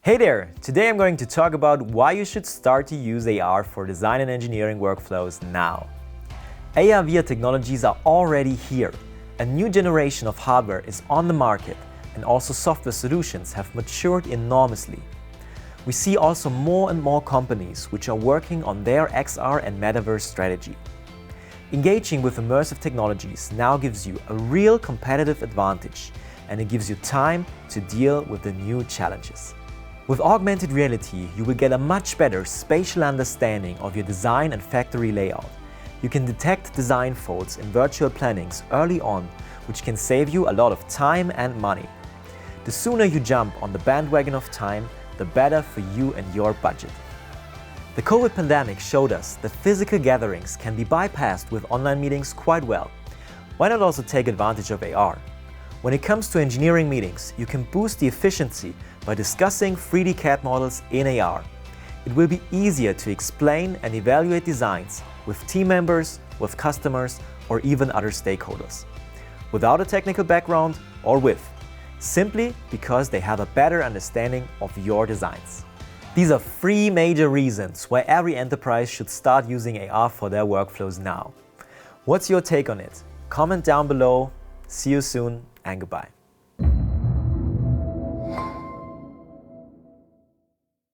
Hey there! Today I'm going to talk about why you should start to use AR for design and engineering workflows now. AR/VR technologies are already here. A new generation of hardware is on the market, and also software solutions have matured enormously. We see also more and more companies which are working on their XR and metaverse strategy. Engaging with immersive technologies now gives you a real competitive advantage, and it gives you time to deal with the new challenges. With augmented reality, you will get a much better spatial understanding of your design and factory layout. You can detect design faults in virtual plannings early on, which can save you a lot of time and money. The sooner you jump on the bandwagon of time, the better for you and your budget. The COVID pandemic showed us that physical gatherings can be bypassed with online meetings quite well. Why not also take advantage of AR? When it comes to engineering meetings, you can boost the efficiency by discussing 3D CAD models in AR. It will be easier to explain and evaluate designs with team members, with customers, or even other stakeholders. Without a technical background or with, simply because they have a better understanding of your designs. These are 3 major reasons why every enterprise should start using AR for their workflows now. What's your take on it? Comment down below. See you soon and goodbye.